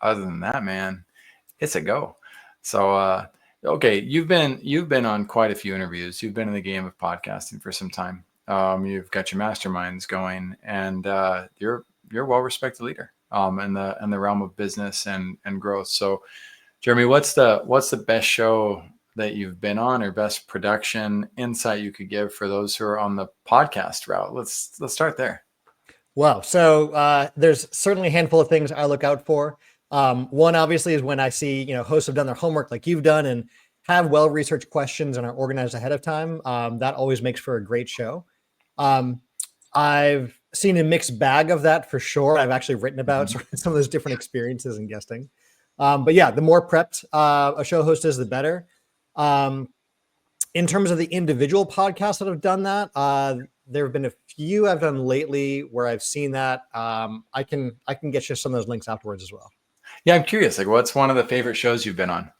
other than that, man, it's a go. So, okay, you've been on quite a few interviews. You've been in the game of podcasting for some time. You've got your masterminds going, and you're a well-respected leader in the realm of business and growth. So, Jeremy, what's the best show that you've been on, or best production insight you could give for those who are on the podcast route? Let's start there. Well, so there's certainly a handful of things I look out for. One obviously is when I see, hosts have done their homework like you've done and have well-researched questions and are organized ahead of time. That always makes for a great show. Um, I've seen a mixed bag of that for sure. I've actually written about Mhm. some of those different experiences in guesting. But yeah, the more prepped a show host is, the better. Um, in terms of the individual podcasts that have done that, there have been a few I've done lately where I've seen that. I can get you some of those links afterwards as well. Yeah, I'm curious. Like, what's one of the favorite shows you've been on?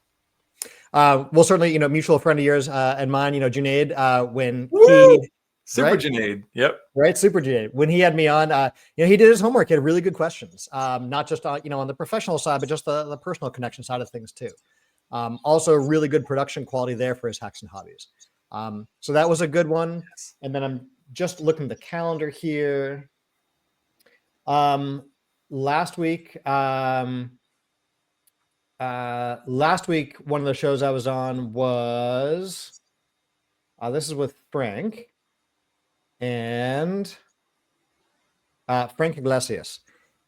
Well, certainly, mutual friend of yours and mine, Junaid, when Woo! he, Super right, Junaid. Yep. right, super Junaid, when he had me on, he did his homework. He had really good questions, not just on, on the professional side, but just the personal connection side of things too. Also, really good production quality there for his hacks and hobbies. So that was a good one. Yes. And then I'm just looking at the calendar here. Um, last week, one of the shows I was on was this is with Frank and Frank Iglesias.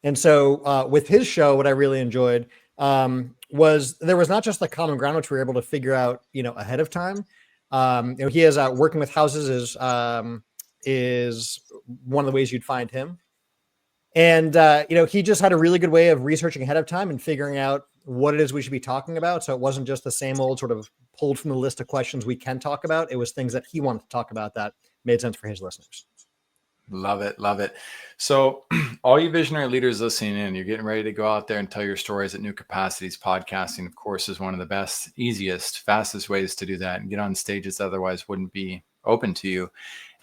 And so with his show, what I really enjoyed was there was not just the common ground, which we were able to figure out, ahead of time. He has working with houses is one of the ways you'd find him. And, he just had a really good way of researching ahead of time and figuring out what it is we should be talking about. So it wasn't just the same old sort of pulled from the list of questions we can talk about. It was things that he wanted to talk about that made sense for his listeners. Love it. Love it. So, all you visionary leaders listening in, you're getting ready to go out there and tell your stories at new capacities. Podcasting, of course, is one of the best, easiest, fastest ways to do that and get on stages that otherwise wouldn't be open to you.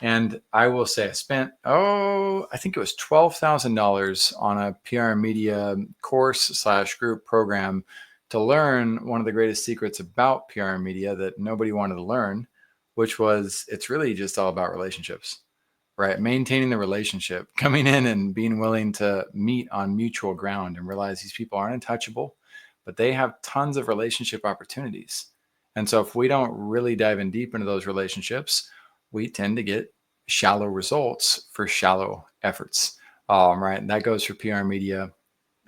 And I will say, I spent, I think it was $12,000 on a PR media course/group program to learn one of the greatest secrets about PR media that nobody wanted to learn, which was it's really just all about relationships, right? Maintaining the relationship, coming in and being willing to meet on mutual ground and realize these people aren't untouchable, but they have tons of relationship opportunities. And so if we don't really dive in deep into those relationships, we tend to get shallow results for shallow efforts. Right. And that goes for PR media,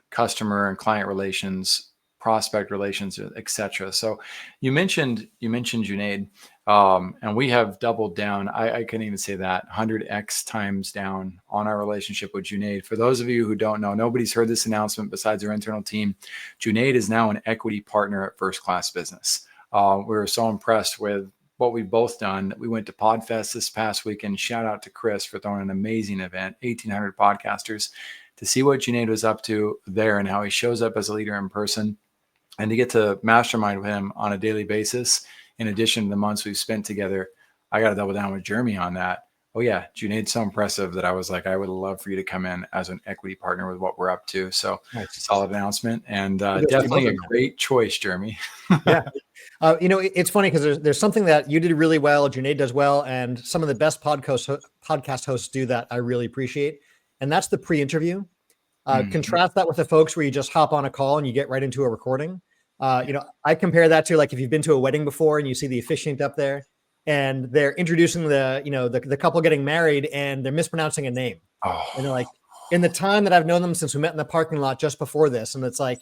customer and client relations, prospect relations, etc. So you mentioned Junaid, and we have doubled down. I couldn't even say that 100x times down on our relationship with Junaid. For those of you who don't know, nobody's heard this announcement besides our internal team. Junaid is now an equity partner at First Class Business. We were so impressed with what we've both done. We went to PodFest this past weekend. Shout out to Chris for throwing an amazing event, 1,800 podcasters, to see what Junaid was up to there and how he shows up as a leader in person, and to get to mastermind with him on a daily basis. In addition to the months we've spent together, I got to double down with Jeremy on that. Oh yeah, Junaid's so impressive that I was like, I would love for you to come in as an equity partner with what we're up to. So Nice. solid announcement, and Both definitely a of them. great choice, Jeremy. Yeah. It's funny because there's something that you did really well, Junaid does well, and some of the best podcast hosts do that I really appreciate. And that's the pre-interview. Mhm. Contrast that with the folks where you just hop on a call and you get right into a recording. I compare that to like if you've been to a wedding before and you see the officiant up there and they're introducing the couple getting married and they're mispronouncing a name. And they're Oh, like, in the time that I've known them since we met in the parking lot just before this. And it's like,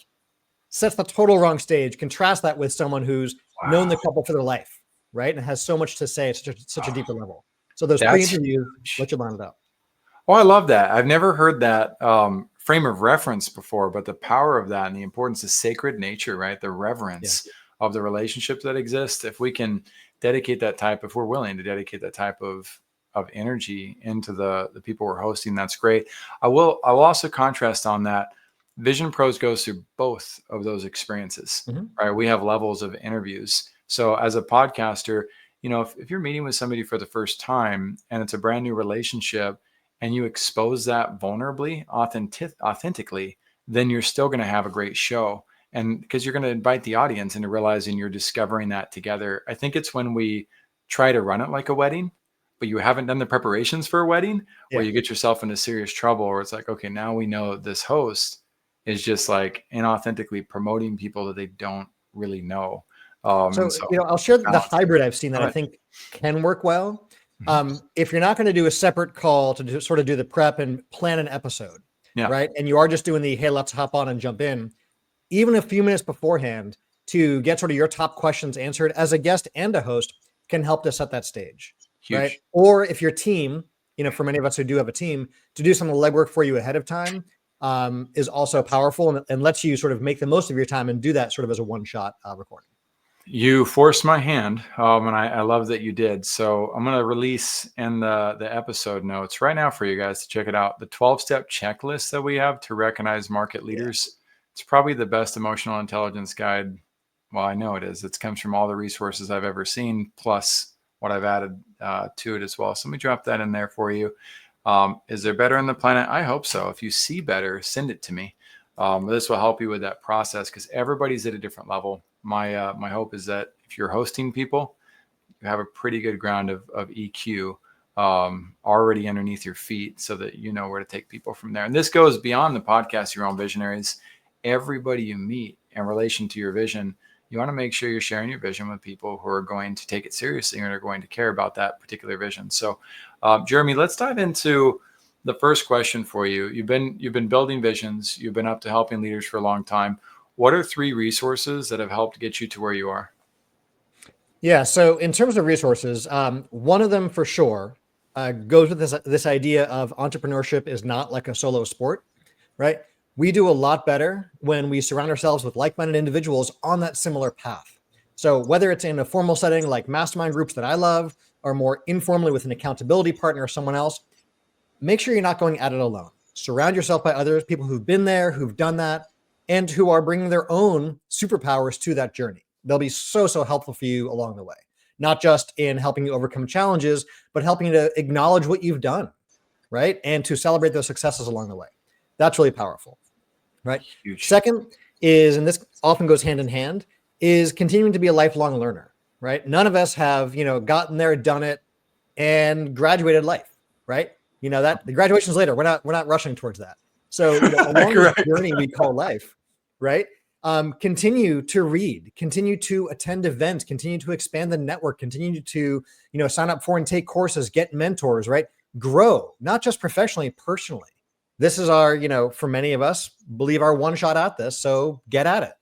sets the total wrong stage. Contrast that with someone who's known wow. the couple for their life, right? And has so much to say at such a deeper level. So those That's pre-interviews huge. let you line it up. Oh, I love that. I've never heard that frame of reference before, but the power of that and the importance of sacred nature, right? The Yeah. reverence of the relationships that exist. If we can dedicate that type, if we're willing to dedicate that type of energy into the people we're hosting, that's great. I will also contrast on that. Vision Pros goes through both of those experiences, Mm-hmm. right? We have levels of interviews. So as a podcaster, if you're meeting with somebody for the first time and it's a brand new relationship, and you expose that vulnerably, authentically, then you're still going to have a great show. And because you're going to invite the audience into realizing you're discovering that together. I think it's when we try to run it like a wedding, but you haven't done the preparations for a wedding, where Yeah. you get yourself into serious trouble, or it's like, okay, now we know this host is just like inauthentically promoting people that they don't really know. And So, so I'll share the balance. hybrid I've seen that I But think can work well. mhm. If you're not going to do a separate call to sort of do the prep and plan an episode, Yeah, right? And you are just doing the, hey, let's hop on and jump in, even a few minutes beforehand to get sort of your top questions answered as a guest and a host can help to set that stage, right? huge. Or if your team, for many of us who do have a team, to do some of the legwork for you ahead of time is also powerful and lets you sort of make the most of your time and do that sort of as a one-shot recording. You forced my hand, and I love that you did. So I'm going to release in the episode notes right now for you guys to check it out. The 12-step checklist that we have to recognize market leaders. It's probably the best emotional intelligence guide. Well, I know it is. It comes from all the resources I've ever seen, plus what I've added to it as well. So let me drop that in there for you. Is there better on the planet? I hope so. If you see better, send it to me. This will help you with that process because everybody's at a different level. My hope is that if you're hosting people, you have a pretty good ground of EQ already underneath your feet so that you know where to take people from there. And this goes beyond the podcast, Your Own Visionaries. Everybody you meet in relation to your vision, you want to make sure you're sharing your vision with people who are going to take it seriously and are going to care about that particular vision. So, Jeremy, let's dive into the first question for you. You've been building visions. You've been up to helping leaders for a long time. What are 3 resources that have helped get you to where you are? Yeah. So in terms of resources, one of them for sure goes with this idea of entrepreneurship is not like a solo sport, right? We do a lot better when we surround ourselves with like-minded individuals on that similar path. So whether it's in a formal setting like mastermind groups that I love, or more informally with an accountability partner or someone else, make sure you're not going at it alone. Surround yourself by other people who've been there, who've done that, and who are bringing their own superpowers to that journey. They'll be so helpful for you along the way, not just in helping you overcome challenges, but helping you to acknowledge what you've done, right? And to celebrate those successes along the way. That's really powerful, right? Huge. Second is, and this often goes hand in hand, is continuing to be a lifelong learner, right? None of us have, gotten there, done it, and graduated life, right? That the graduation's later. We're not rushing towards that. So along this journey we call life, right? Continue to read, continue to attend events, continue to expand the network, continue to sign up for and take courses, get mentors, right? Grow, not just professionally, personally. This is our, for many of us, believe our one shot at this. So get at it,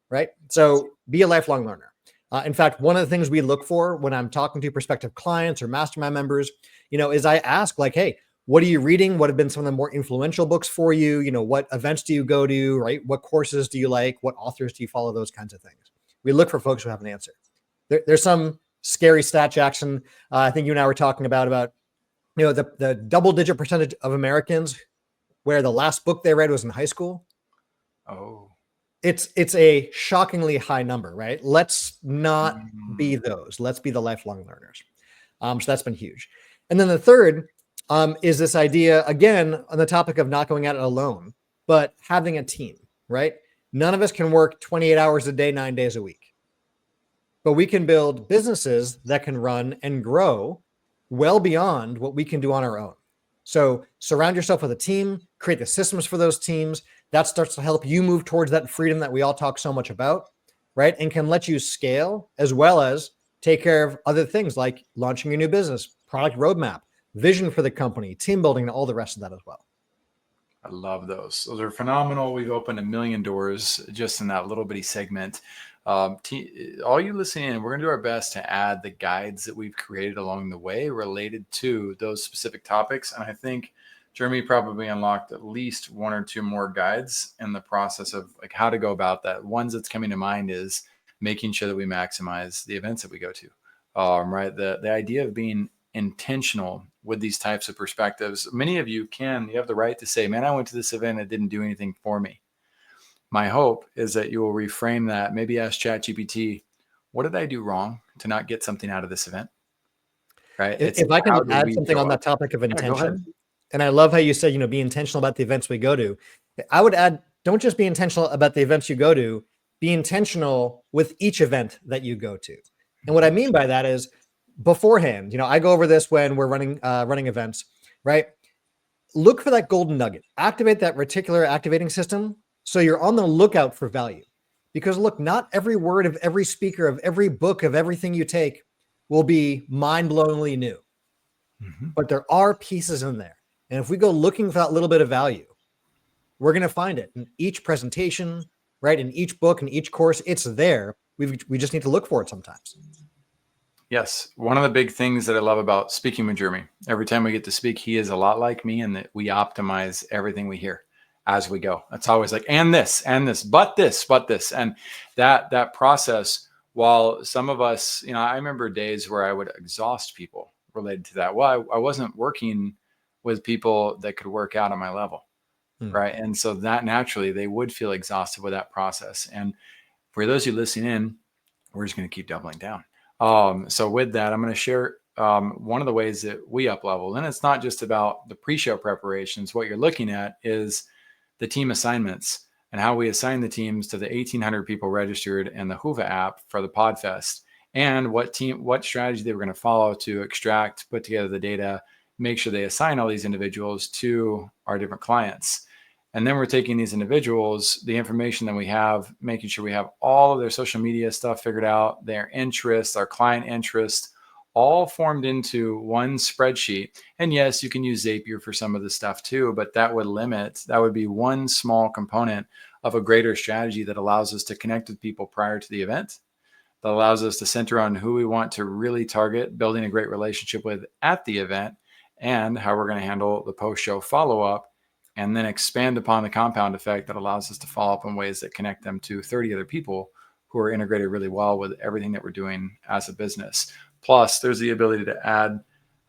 right? So be a lifelong learner. In fact, one of the things we look for when I'm talking to prospective clients or mastermind members, is I ask like, hey, what are you reading? What have been some of the more influential books for you? What events do you go to, right? What courses do you like? What authors do you follow? Those kinds of things. We look for folks who have an answer. There's some scary stat, Jackson. I think you and I were talking about, the double-digit percentage of Americans where the last book they read was in high school. Oh. It's a shockingly high number, right? Let's not be those. Let's be the lifelong learners. So that's been huge. And then the third is this idea, again, on the topic of not going at it alone, but having a team, right? None of us can work 28 hours a day, 9 days a week. But we can build businesses that can run and grow well beyond what we can do on our own. So surround yourself with a team, create the systems for those teams. That starts to help you move towards that freedom that we all talk so much about, right? And can let you scale as well as take care of other things like launching your new business, product roadmap, vision for the company, team building, and all the rest of that as well. I love those. Those are phenomenal. We've opened a million doors just in that little bitty segment. All you listening in, we're going to do our best to add the guides that we've created along the way related to those specific topics. And I think Jeremy probably unlocked at least 1 or 2 more guides in the process of like how to go about that. Ones that's coming to mind is making sure that we maximize the events that we go to. Right. The idea of being intentional with these types of perspectives. Many of you have the right to say, man, I went to this event and it didn't do anything for me. My hope is that you will reframe that. Maybe ask ChatGPT, what did I do wrong to not get something out of this event? Right. If I can add something on that topic of intention, and I love how you said, be intentional about the events we go to. I would add don't just be intentional about the events you go to, be intentional with each event that you go to. And what I mean by that is beforehand, I go over this when we're running events, right? Look for that golden nugget, activate that reticular activating system. So you're on the lookout for value, because look, not every word of every speaker, of every book, of everything you take will be mind-blowingly new, but there are pieces in there. And if we go looking for that little bit of value, we're going to find it in each presentation, right? In each book, in each course, it's there. We just need to look for it sometimes. Yes. One of the big things that I love about speaking with Jeremy, every time we get to speak, he is a lot like me in that we optimize everything we hear as we go. It's always like, and this, but this, but this. And that process, while some of us, I remember days where I would exhaust people related to that. Well, I wasn't working with people that could work out on my level. Right. And so that naturally they would feel exhausted with that process. And for those of you listening in, we're just going to keep doubling down. So with that, I'm going to share one of the ways that we up level. And it's not just about the pre-show preparations. What you're looking at is the team assignments and how we assign the teams to the 1,800 people registered in the Hoover app for the Podfest, and what strategy they were going to follow to extract, put together the data, make sure they assign all these individuals to our different clients. And then we're taking these individuals, the information that we have, making sure we have all of their social media stuff figured out, their interests, our client interest, all formed into one spreadsheet. And yes, you can use Zapier for some of the stuff too, but that would be one small component of a greater strategy that allows us to connect with people prior to the event, that allows us to center on who we want to really target, building a great relationship with at the event, and how we're going to handle the post-show follow-up, and then expand upon the compound effect that allows us to follow up in ways that connect them to 30 other people who are integrated really well with everything that we're doing as a business. Plus, there's the ability to add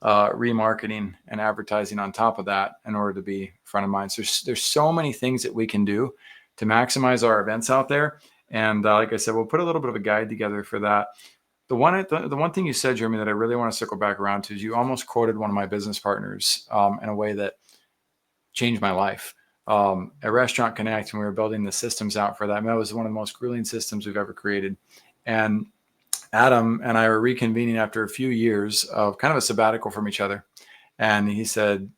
remarketing and advertising on top of that in order to be front of mind. So there's so many things that we can do to maximize our events out there. And like I said, we'll put a little bit of a guide together for that. The one thing you said, Jeremy, that I really want to circle back around to is you almost quoted one of my business partners in a way that changed my life. At Restaurant Connect, when we were building the systems out for that, and that was one of the most grueling systems we've ever created. And Adam and I were reconvening after a few years of kind of a sabbatical from each other. And he said,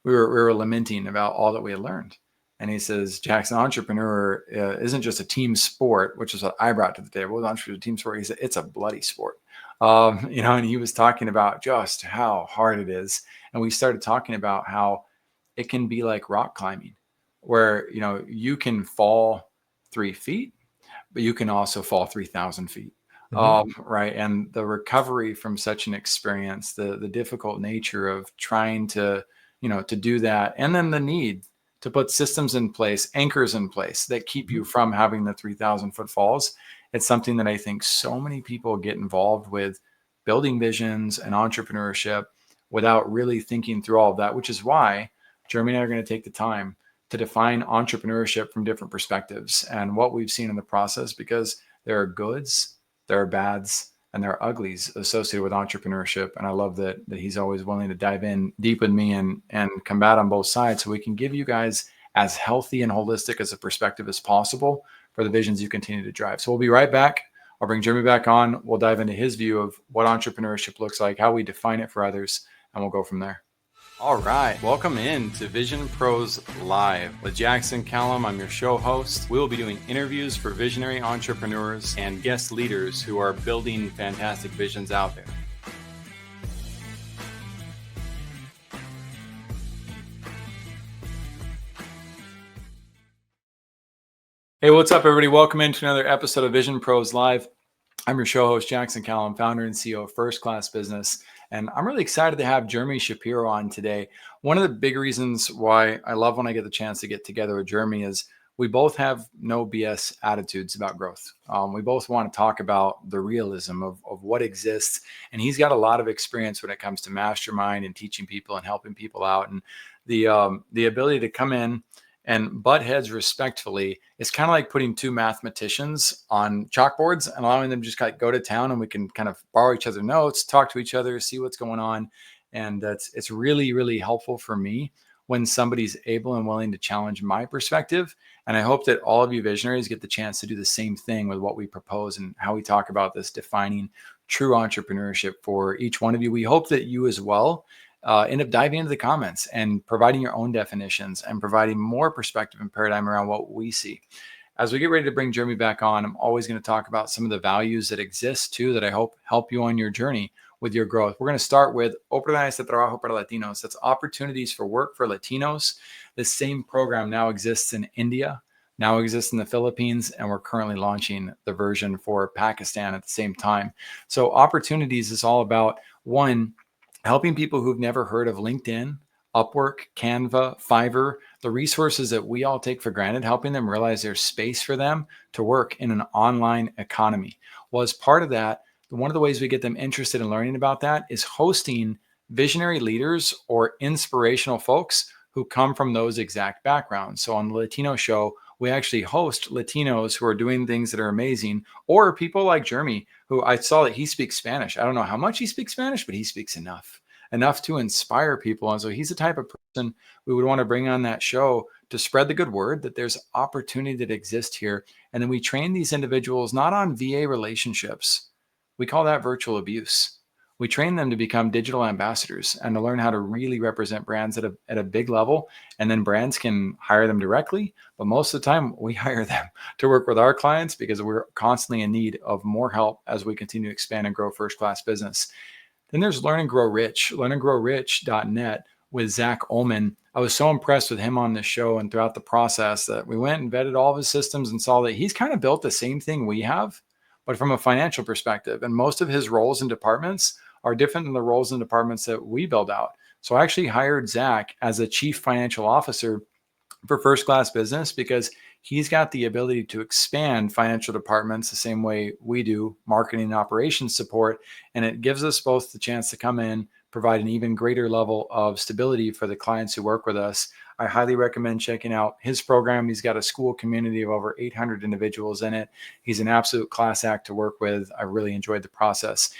we were lamenting about all that we had learned. And he says, Jackson, entrepreneur isn't just a team sport, which is what I brought to the table. Entrepreneur is a team sport. He said, it's a bloody sport. And he was talking about just how hard it is. And we started talking about how it can be like rock climbing, where, you can fall 3 feet, but you can also fall 3,000 feet. Right. And the recovery from such an experience, the difficult nature of trying to do that. And then the need to put systems in place, anchors in place that keep you from having the 3,000 foot falls. It's something that I think so many people get involved with building visions and entrepreneurship without really thinking through all of that, which is why Jeremy and I are going to take the time to define entrepreneurship from different perspectives and what we've seen in the process, because there are goods, there are bads, and there are uglies associated with entrepreneurship. And I love that he's always willing to dive in deep with me and combat on both sides, so we can give you guys as healthy and holistic as a perspective as possible for the visions you continue to drive. So we'll be right back. I'll bring Jeremy back on. We'll dive into his view of what entrepreneurship looks like, how we define it for others, and we'll go from there. All right, welcome in to Vision Pros Live with Jackson Callum. I'm your show host. We will be doing interviews for visionary entrepreneurs and guest leaders who are building fantastic visions out there. Hey, what's up, everybody? Welcome into another episode of Vision Pros Live. I'm your show host, Jackson Callum, founder and CEO of First Class Business. And I'm really excited to have Jeremy Shapiro on today. One of the big reasons why I love when I get the chance to get together with Jeremy is we both have no BS attitudes about growth. We both want to talk about the realism of what exists. And he's got a lot of experience when it comes to mastermind and teaching people and helping people out. And the ability to come in and butt heads respectfully is kind of like putting two mathematicians on chalkboards and allowing them to just kind of go to town, and we can kind of borrow each other's notes, talk to each other, see what's going on. And it's really, really helpful for me when somebody's able and willing to challenge my perspective. And I hope that all of you visionaries get the chance to do the same thing with what we propose and how we talk about this defining true entrepreneurship for each one of you. We hope that you as well end up diving into the comments and providing your own definitions and providing more perspective and paradigm around what we see. As we get ready to bring Jeremy back on, I'm always going to talk about some of the values that exist too, that I hope help you on your journey with your growth. We're going to start with Oportunidades de Trabajo para Latinos. That's opportunities for work for Latinos. This same program now exists in India, now exists in the Philippines, and we're currently launching the version for Pakistan at the same time. So opportunities is all about, one, helping people who've never heard of LinkedIn, Upwork, Canva, Fiverr, the resources that we all take for granted, helping them realize there's space for them to work in an online economy. Well, as part of that, one of the ways we get them interested in learning about that is hosting visionary leaders or inspirational folks who come from those exact backgrounds. So on the Latino show, we actually host Latinos who are doing things that are amazing, or people like Jeremy, who I saw that he speaks Spanish. I don't know how much he speaks Spanish, but he speaks enough to inspire people. And so he's the type of person we would want to bring on that show to spread the good word that there's opportunity that exists here. And then we train these individuals not on VA relationships. We call that virtual abuse. We train them to become digital ambassadors and to learn how to really represent brands at a big level. And then brands can hire them directly. But most of the time, we hire them to work with our clients because we're constantly in need of more help as we continue to expand and grow first-class business. Then there's Learn and Grow Rich, learnandgrowrich.net with Zach Ullman. I was so impressed with him on this show and throughout the process that we went and vetted all of his systems and saw that he's kind of built the same thing we have, but from a financial perspective. And most of his roles and departments are different than the roles and departments that we build out. So I actually hired Zach as a chief financial officer for First Class Business because he's got the ability to expand financial departments the same way we do, marketing and operations support. And it gives us both the chance to come in, provide an even greater level of stability for the clients who work with us. I highly recommend checking out his program. He's got a school community of over 800 individuals in it. He's an absolute class act to work with. I really enjoyed the process.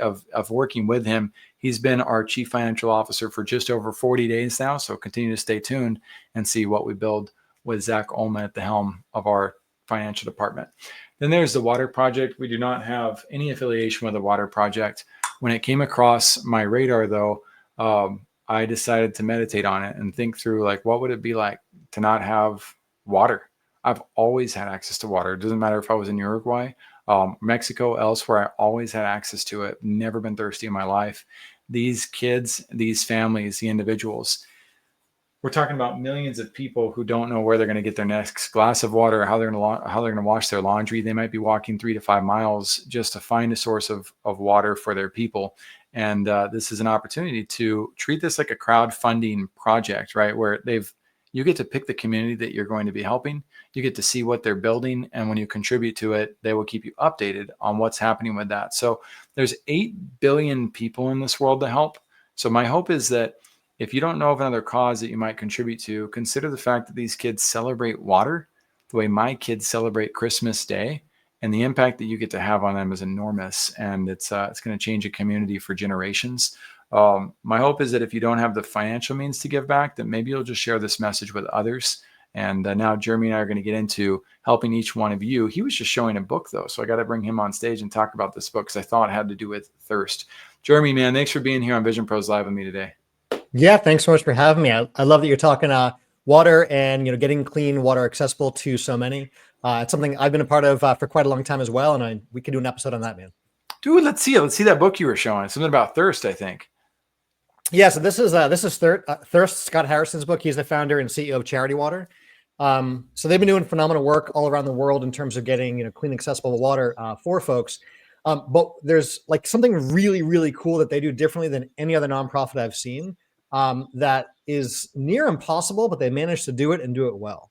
Of working with him. He's been our chief financial officer for just over 40 days now. So continue to stay tuned and see what we build with Zach Ullman at the helm of our financial department. Then there's the Water Project. We do not have any affiliation with the Water Project. When it came across my radar, though, I decided to meditate on it and think through, like, what would it be like to not have water? I've always had access to water. It doesn't matter if I was in Uruguay, Mexico, elsewhere. I always had access to it. Never been thirsty in my life. These kids, these families, the individuals, we're talking about millions of people who don't know where they're going to get their next glass of water, how they're going to wash their laundry. They might be walking 3 to 5 miles just to find a source of water for their people. And this is an opportunity to treat this like a crowdfunding project, right? Where you get to pick the community that you're going to be helping. You get to see what they're building. And when you contribute to it, they will keep you updated on what's happening with that. So there's 8 billion people in this world to help. So my hope is that if you don't know of another cause that you might contribute to, consider the fact that these kids celebrate water the way my kids celebrate Christmas Day, and the impact that you get to have on them is enormous. And it's going to change a community for generations. My hope is that if you don't have the financial means to give back, that maybe you'll just share this message with others. And now Jeremy and I are going to get into helping each one of you. He was just showing a book, though, so I got to bring him on stage and talk about this book because I thought it had to do with thirst. Jeremy, man, thanks for being here on Vision Pros Live with me today. Yeah, thanks so much for having me. I love that you're talking water and getting clean water accessible to so many. It's something I've been a part of for quite a long time as well, and we could do an episode on that, man. Dude, let's see that book you were showing. Something about thirst, I think. Yeah, so this is Thirst, Scott Harrison's book. He's the founder and CEO of Charity Water. So they've been doing phenomenal work all around the world in terms of getting clean, accessible water for folks. But there's like something really, really cool that they do differently than any other nonprofit I've seen. That is near impossible, but they managed to do it and do it well.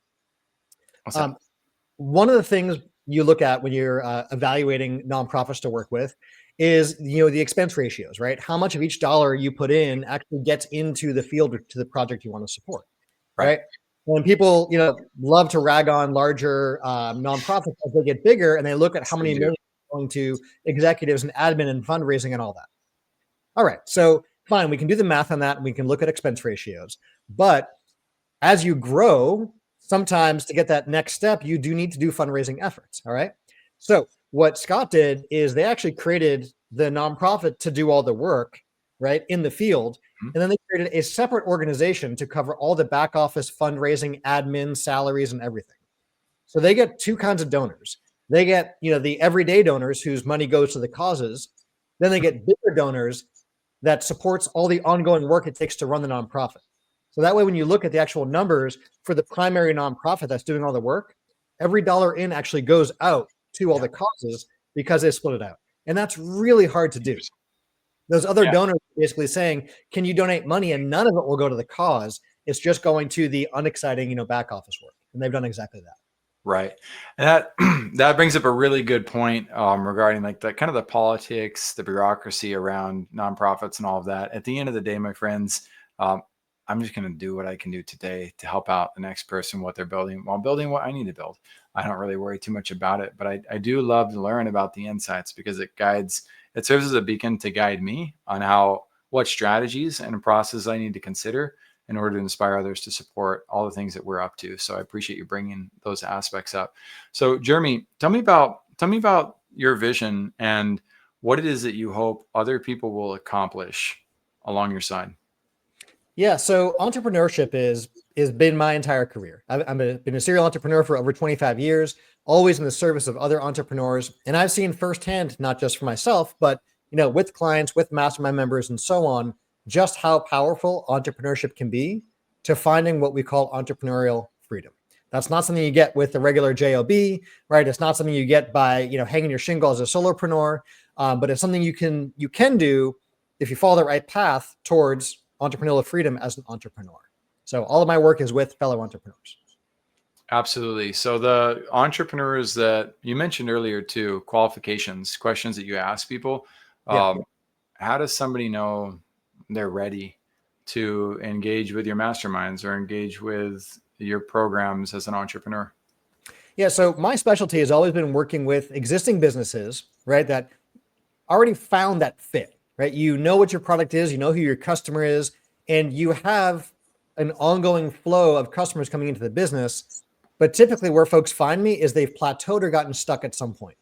One of the things you look at when you're evaluating nonprofits to work with is the expense ratios, right? How much of each dollar you put in actually gets into the field or to the project you want to support, right? When people love to rag on larger nonprofits as they get bigger, and they look at how many millions are going to executives and admin and fundraising and all that. All right, so fine, we can do the math on that, and we can look at expense ratios. But as you grow, sometimes to get that next step, you do need to do fundraising efforts. All right. So what Scott did is they actually created the nonprofit to do all the work, right, in the field. Mhm. And then they created a separate organization to cover all the back office fundraising, admin, salaries, and everything. So they get two kinds of donors. They get, the everyday donors whose money goes to the causes. Then they get bigger donors that supports all the ongoing work it takes to run the nonprofit. So that way, when you look at the actual numbers for the primary nonprofit that's doing all the work, every dollar in actually goes out to all Yeah. the causes because they split it out. And that's really hard to do. Interesting. Those other Yeah. donors are basically saying, can you donate money? And none of it will go to the cause. It's just going to the unexciting, back office work. And they've done exactly that. Right. And that that brings up a really good point regarding like the kind of the politics, the bureaucracy around nonprofits and all of that. At the end of the day, my friends, um, I'm just going to do what I can do today to help out the next person, what they're building while building what I need to build. I don't really worry too much about it, but I do love to learn about the insights because it serves as a beacon to guide me on what strategies and processes I need to consider in order to inspire others to support all the things that we're up to. So I appreciate you bringing those aspects up. So Jeremy, tell me about your vision and what it is that you hope other people will accomplish along your side. Yeah, so entrepreneurship is been my entire career. Been a serial entrepreneur for over 25 years, always in the service of other entrepreneurs, and I've seen firsthand, not just for myself, but with clients, with mastermind members, and so on, just how powerful entrepreneurship can be to finding what we call entrepreneurial freedom. That's not something you get with the regular job, right? It's not something you get by hanging your shingle as a solopreneur, but it's something you can do if you follow the right path towards entrepreneurial freedom as an entrepreneur. So all of my work is with fellow entrepreneurs. Absolutely. So the entrepreneurs that you mentioned earlier too, qualifications, questions that you ask people, Yeah. um, how does somebody know they're ready to engage with your masterminds or engage with your programs as an entrepreneur? Yeah. So my specialty has always been working with existing businesses, right, that already found that fit, right? You know what your product is, you know who your customer is, and you have an ongoing flow of customers coming into the business. But typically, where folks find me is they've plateaued or gotten stuck at some point,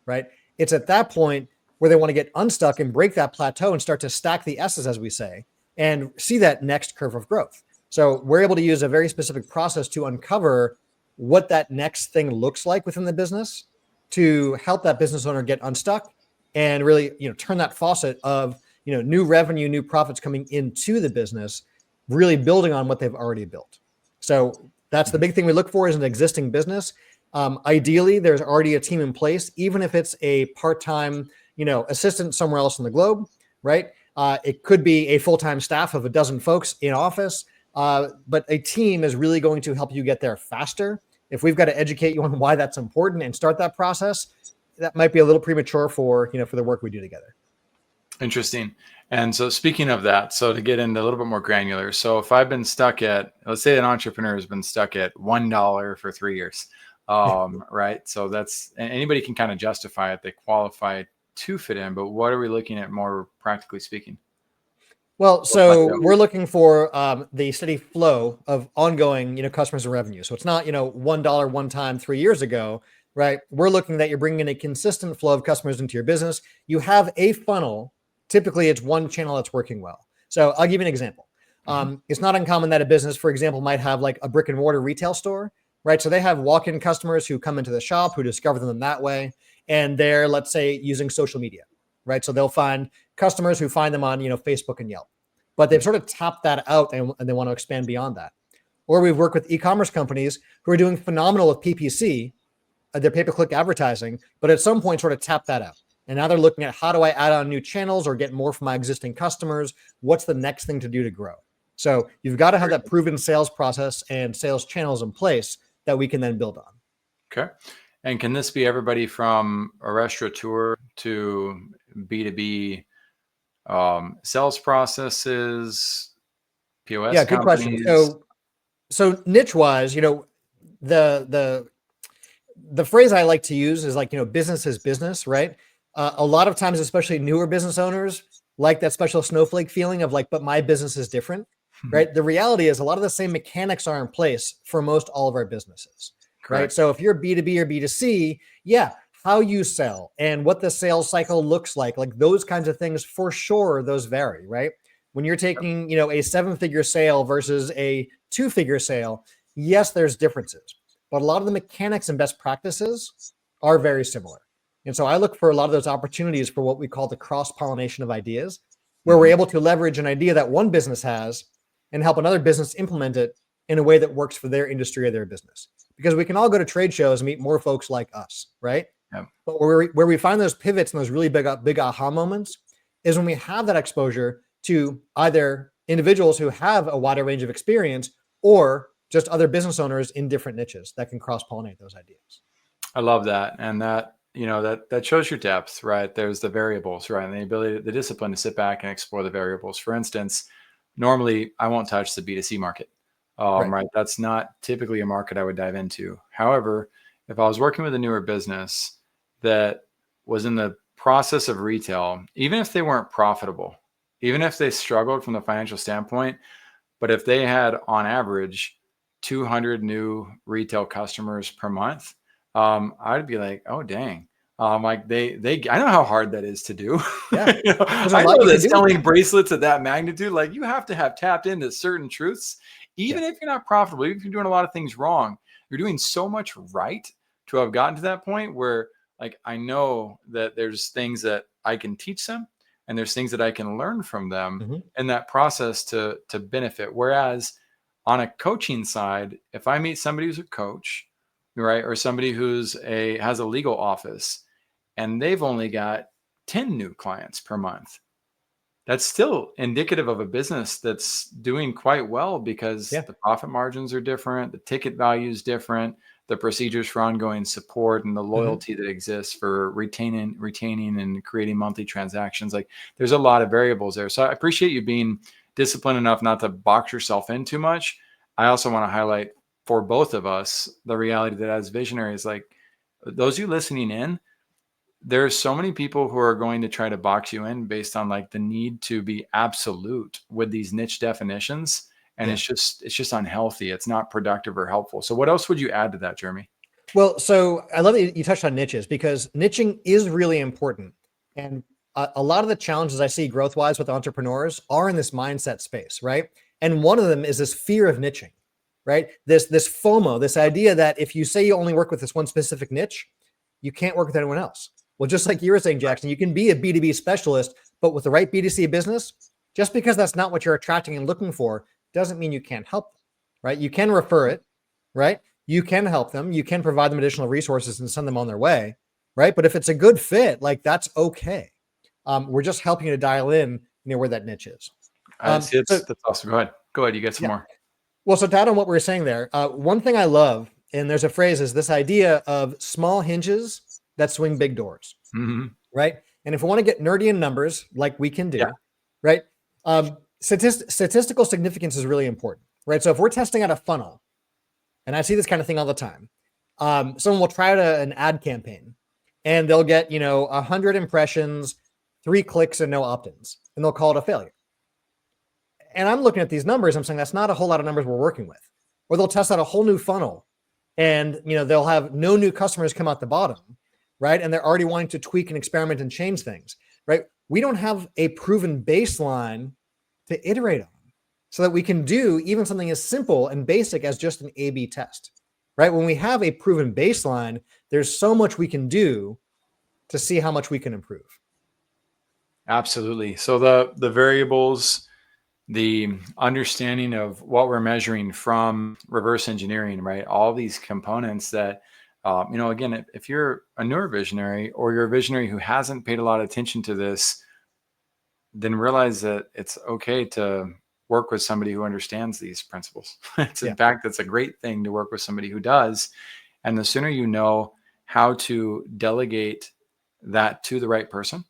right? It's at that point where they want to get unstuck and break that plateau and start to stack the S's, as we say, and see that next curve of growth. So we're able to use a very specific process to uncover what that next thing looks like within the business to help that business owner get unstuck and really, turn that faucet of, new revenue, new profits coming into the business, really building on what they've already built. So that's the big thing we look for is an existing business. Ideally, there's already a team in place, even if it's a part-time, assistant somewhere else in the globe, right? It could be a full-time staff of a dozen folks in office, but a team is really going to help you get there faster. If we've got to educate you on why that's important and start that process, that might be a little premature for the work we do together. Interesting. And so speaking of that, so to get into a little bit more granular, so if I've been stuck at, let's say an entrepreneur has been stuck at $1 for 3 years, right? So that's anybody can kind of justify it. They qualify to fit in, but what are we looking at more practically speaking? Well, What so plateau? we're looking for the steady flow of ongoing, customers and revenue. So it's not, $1 one time 3 years ago, right? We're looking that you're bringing in a consistent flow of customers into your business. You have a funnel. Typically, it's one channel that's working well. So I'll give you an example. Mhm. It's not uncommon that a business, for example, might have like a brick and mortar retail store, right? So they have walk-in customers who come into the shop, who discover them that way, and they're, let's say, using social media, right? So they'll find customers who find them on, Facebook and Yelp, but they've sort of tapped that out and they want to expand beyond that. Or we've worked with e-commerce companies who are doing phenomenal with PPC, their pay-per-click advertising, but at some point sort of tap that out. And now they're looking at how do I add on new channels or get more from my existing customers? What's the next thing to do to grow? So you've got to have that proven sales process and sales channels in place that we can then build on. Okay. And can this be everybody from a restaurateur to B2B sales processes, POS Yeah, good question. companies? So niche wise, the the phrase I like to use is like, business is business, right? A lot of times, especially newer business owners, like that special snowflake feeling of like, but my business is different. right? The reality is a lot of the same mechanics are in place for most all of our businesses, right? Correct. So if you're B2B or B2C, yeah, how you sell and what the sales cycle looks like those kinds of things, for sure, those vary, right? When you're taking, a 7-figure sale versus a 2-figure sale, yes, there's differences, but a lot of the mechanics and best practices are very similar. And so I look for a lot of those opportunities for what we call the cross-pollination of ideas, where we're able to leverage an idea that one business has and help another business implement it in a way that works for their industry or their business. Because we can all go to trade shows and meet more folks like us, right? Yep. But where we find those pivots and those really big aha moments is when we have that exposure to either individuals who have a wider range of experience or just other business owners in different niches that can cross-pollinate those ideas. I love that. And that, that shows your depth, right? There's the variables, right? And the ability, the discipline to sit back and explore the variables. For instance, normally I won't touch the B2C market, right? That's not typically a market I would dive into. However, if I was working with a newer business that was in the process of retail, even if they weren't profitable, even if they struggled from the financial standpoint, but if they had on average 200 new retail customers per month, I'd be like, oh, dang. Like I know how hard that is to do. Yeah. I know that selling bracelets at that magnitude, like you have to have tapped into certain truths, even if you're not profitable, even if you're doing a lot of things wrong, you're doing so much right to have gotten to that point where like, I know that there's things that I can teach them and there's things that I can learn from them in that process to benefit. Whereas on a coaching side, if I meet somebody who's a coach, right, or somebody who's has a legal office and they've only got 10 new clients per month, that's still indicative of a business that's doing quite well because the profit margins are different, the ticket value is different, the procedures for ongoing support and the loyalty that exists for retaining and creating monthly transactions. Like there's a lot of variables there. So I appreciate you being disciplined enough not to box yourself in too much. I also want to highlight for both of us the reality that as visionaries, like those of you listening in, there's so many people who are going to try to box you in based on like the need to be absolute with these niche definitions. And it's just unhealthy. It's not productive or helpful. So what else would you add to that, Jeremy? Well, so I love that you touched on niches because niching is really important. And a lot of the challenges I see growth-wise with entrepreneurs are in this mindset space, right? And one of them is this fear of niching, right? This FOMO, this idea that if you say you only work with this one specific niche, you can't work with anyone else. Well, just like you were saying, Jackson, you can be a B2B specialist, but with the right B2C business, just because that's not what you're attracting and looking for, doesn't mean you can't help them, right? You can refer it, right? You can help them. You can provide them additional resources and send them on their way, right? But if it's a good fit, like that's okay. We're just helping you to dial in, where that niche is. That's awesome. Go ahead. You get some more. Well, so to add on what we were saying there, one thing I love, and there's a phrase, is this idea of small hinges that swing big doors, right? And if we want to get nerdy in numbers, like we can do, right? Statistical significance is really important, right? So if we're testing out a funnel, and I see this kind of thing all the time, someone will try out an ad campaign and they'll get, 100 impressions, 3 clicks and no opt-ins, and they'll call it a failure. And I'm looking at these numbers, I'm saying that's not a whole lot of numbers we're working with. Or they'll test out a whole new funnel and, they'll have no new customers come out the bottom, right? And they're already wanting to tweak and experiment and change things, right? We don't have a proven baseline to iterate on so that we can do even something as simple and basic as just an A/B test, right? When we have a proven baseline, there's so much we can do to see how much we can improve. Absolutely. So the variables, the understanding of what we're measuring from reverse engineering, right? All these components that, again, if you're a newer visionary or you're a visionary who hasn't paid a lot of attention to this, then realize that it's okay to work with somebody who understands these principles. In fact, it's a great thing to work with somebody who does. And the sooner you know how to delegate that to the right person,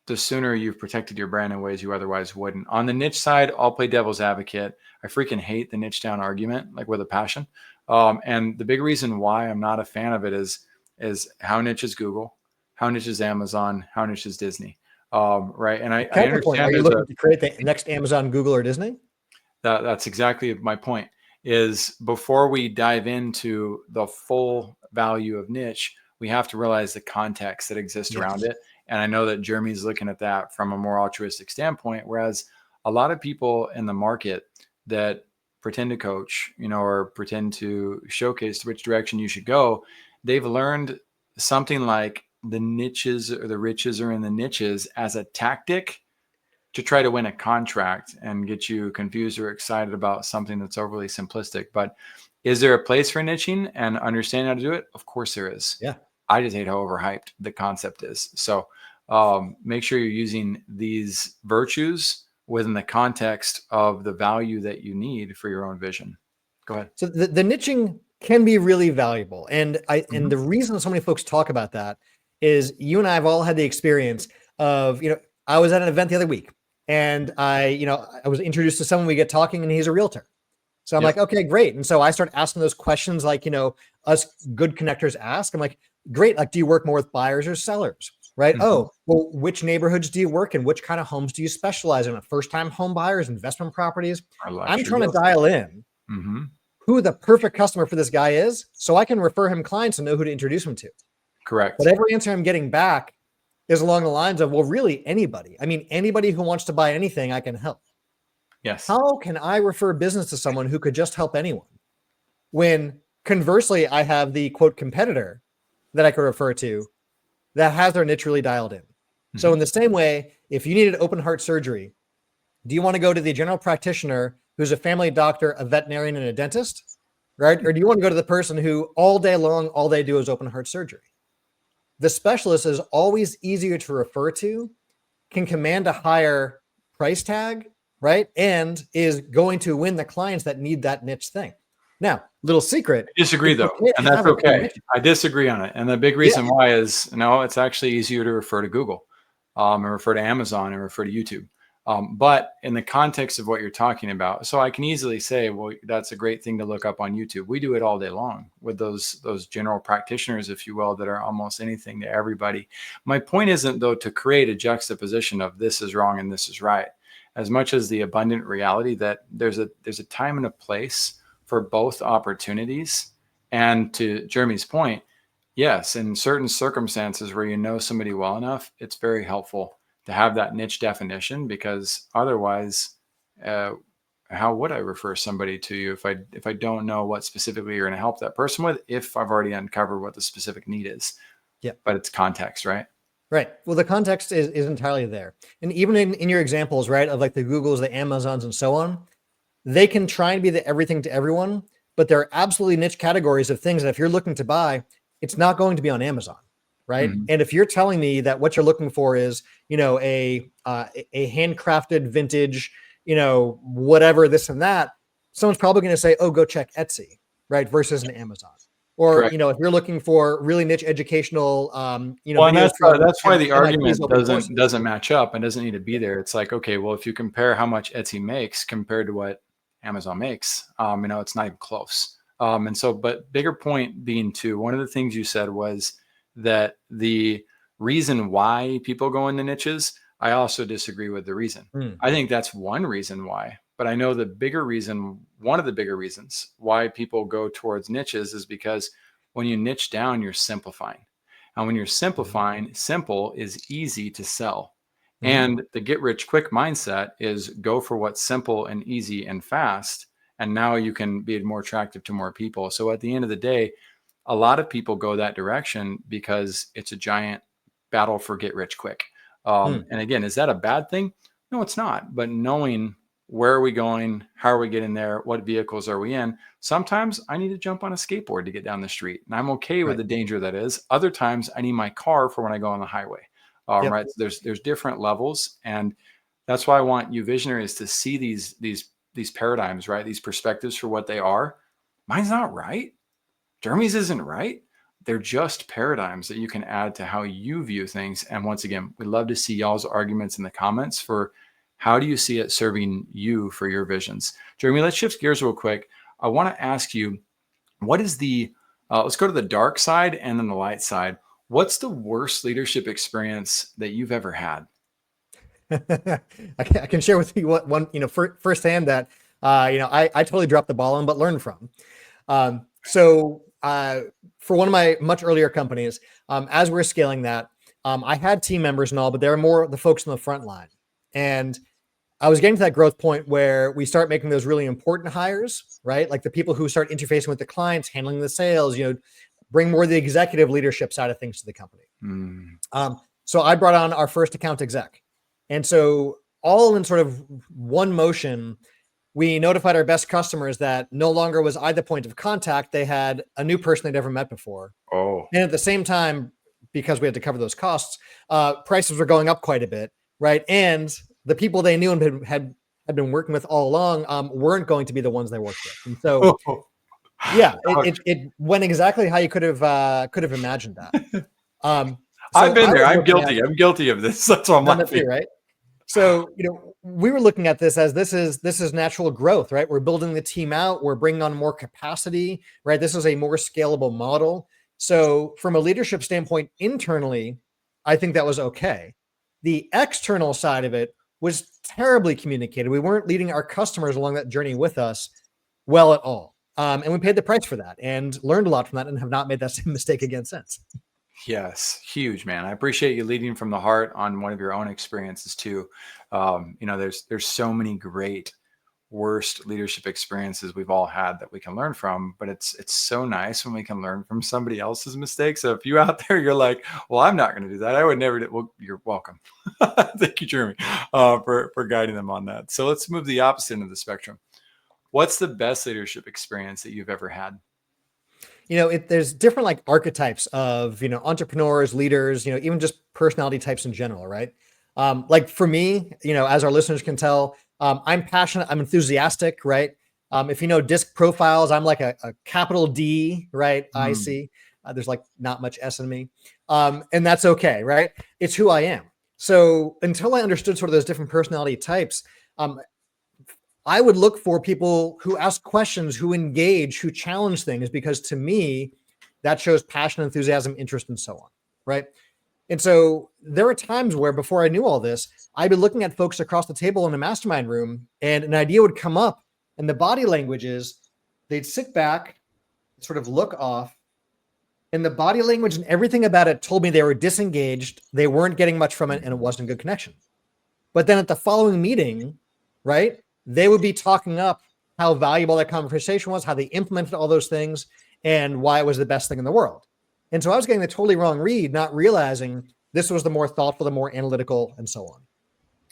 the sooner you've protected your brand in ways you otherwise wouldn't. On the niche side, I'll play devil's advocate. I freaking hate the niche down argument, like with a passion. And the big reason why I'm not a fan of it is how niche is Google, how niche is Amazon, how niche is Disney. Right. And I understand. Are you looking to create the next Amazon, Google, or Disney? That's exactly my point. Is before we dive into the full value of niche, we have to realize the context that exists around Yes. it. And I know that Jeremy's looking at that from a more altruistic standpoint, whereas a lot of people in the market that pretend to coach, or pretend to showcase which direction you should go, they've learned something like the niches or the riches are in the niches as a tactic to try to win a contract and get you confused or excited about something that's overly simplistic. But is there a place for niching and understanding how to do it? Of course there is. Yeah. I just hate how overhyped the concept is. So make sure you're using these virtues within the context of the value that you need for your own vision. Go ahead. So the niching can be really valuable. And Mhm. the reason so many folks talk about that is you and I have all had the experience of, I was at an event the other week and I was introduced to someone, we get talking and he's a realtor. So I'm Yep. like, okay, great. And so I start asking those questions like, us good connectors ask. I'm like, great. Like, do you work more with buyers or sellers? Right. Mhm. Oh, well, which neighborhoods do you work in? Which kind of homes do you specialize in? First time home buyers, investment properties? Our I'm luxury trying to real estate. dial in Mhm. who the perfect customer for this guy is so I can refer him clients and know who to introduce him to. But Correct. every answer I'm getting back is along the lines of, well, really anybody. I mean, anybody who wants to buy anything, I can help. Yes. How can I refer business to someone who could just help anyone? When conversely, I have the quote competitor that I could refer to that has their niche really dialed in. So Mhm. in the same way, if you needed open heart surgery, do you want to go to the general practitioner who's a family doctor, a veterinarian, and a dentist? Right? Or do you want to go to the person who all day long, all they do is open heart surgery? The specialist is always easier to refer to, can command a higher price tag, right? And is going to win the clients that need that niche thing. Now, little secret, I disagree it's though, okay and to that's have a few okay. niches. I disagree on it. And the big Yeah, reason why is no, it's actually easier to refer to Google, and refer to Amazon and refer to YouTube. But in the context of what you're talking about, so I can easily say, well, that's a great thing to look up on YouTube. We do it all day long with those general practitioners, if you will, that are almost anything to everybody. My point isn't though to create a juxtaposition of this is wrong and this is right, as much as the abundant reality that there's a time and a place for both opportunities. And to Jeremy's point, yes, in certain circumstances where you know somebody well enough, it's very helpful to have that niche definition, because otherwise, uh, how would I refer somebody to you if I don't know what specifically you're going to help that person with, if I've already uncovered what the specific need is? yeah. But it's context, right? Right. Well, the context is entirely there. And even in your examples, right, of like the Googles, the Amazons, and so on, they can try and be the everything to everyone, but there are absolutely niche categories of things that if you're looking to buy, it's not going to be on Amazon, right? Mhm. And if you're telling me that what you're looking for is, a handcrafted vintage, whatever this and that, someone's probably going to say, "Oh, go check Etsy," right? Versus an Amazon. Or, Correct. if you're looking for really niche educational, Well, and videos from that's why the MIT's argument open doesn't courses. doesn't match up and doesn't need to be Yeah. there. It's like, okay, well, if you compare how much Etsy makes compared to what Amazon makes, it's not even close. And so, but bigger point being too, one of the things you said was that the reason why people go into niches, I also disagree with the reason. Mm. I think that's one reason why, but I know the bigger reason, one of the bigger reasons why people go towards niches is because when you niche down, you're simplifying. And when you're simplifying, simple is easy to sell. Mhm. And the get rich quick mindset is go for what's simple and easy and fast. And now you can be more attractive to more people. So at the end of the day, a lot of people go that direction because it's a giant battle for get rich quick. Mm. And again, is that a bad thing? No, it's not. But knowing where are we going, how are we getting there, what vehicles are we in, sometimes I need to jump on a skateboard to get down the street, and I'm okay with Right. the danger that is. Other times, I need my car for when I go on the highway. Yep. Right? So there's different levels, and that's why I want you visionaries to see these paradigms, right? These perspectives for what they are. Mine's not right. Jeremy's isn't right. They're just paradigms that you can add to how you view things. And once again, we'd love to see y'all's arguments in the comments for how do you see it serving you for your visions. Jeremy, let's shift gears real quick. I want to ask you, what is let's go to the dark side and then the light side. What's the worst leadership experience that you've ever had? I can share with you what one, firsthand that I totally dropped the ball on, but learned from. So for one of my much earlier companies, as we're scaling that, I had team members and all, but they were more the folks on the front line. And I was getting to that growth point where we start making those really important hires, right? Like the people who start interfacing with the clients, handling the sales, bring more of the executive leadership side of things to the company. So I brought on our first account exec. And so all in sort of one motion, we notified our best customers that no longer was I the point of contact. They had a new person they'd never met before. Oh. And at the same time, because we had to cover those costs, prices were going up quite a bit, right? And the people they knew and had been working with all along weren't going to be the ones they worked with. And so, yeah, it went exactly how you could have imagined that. I've been there. I'm guilty. I'm guilty of this. That's what I'm laughing. Right? So, we were looking at this as this is natural growth, right? We're building the team out. We're bringing on more capacity, right? This is a more scalable model. So from a leadership standpoint, internally, I think that was okay. The external side of it was terribly communicated. We weren't leading our customers along that journey with us well at all. And we paid the price for that and learned a lot from that and have not made that same mistake again since. Yes, huge, man. I appreciate you leading from the heart on one of your own experiences too. There's so many great worst leadership experiences we've all had that we can learn from, but it's so nice when we can learn from somebody else's mistakes. So if you out there, you're like, well, I'm not going to do that. I would never do. Well, you're welcome. Thank you, Jeremy, for guiding them on that. So let's move the opposite end of the spectrum. What's the best leadership experience that you've ever had? There's different like archetypes of, entrepreneurs, leaders, even just personality types in general, right? Like for me, as our listeners can tell, I'm passionate, I'm enthusiastic, right? If you know disc profiles, I'm like a capital D, right? I see. There's like not much S in me. And that's okay, right? It's who I am. So until I understood sort of those different personality types, I would look for people who ask questions, who engage, who challenge things, because to me, that shows passion, enthusiasm, interest, and so on, right? And so there are times where before I knew all this, I'd be looking at folks across the table in a mastermind room and an idea would come up and the body language is they'd sit back, sort of look off, and the body language and everything about it told me they were disengaged, they weren't getting much from it, and it wasn't a good connection. But then at the following meeting, right, they would be talking up how valuable that conversation was, how they implemented all those things, and why it was the best thing in the world. And so I was getting the totally wrong read, not realizing this was the more thoughtful, the more analytical, and so on.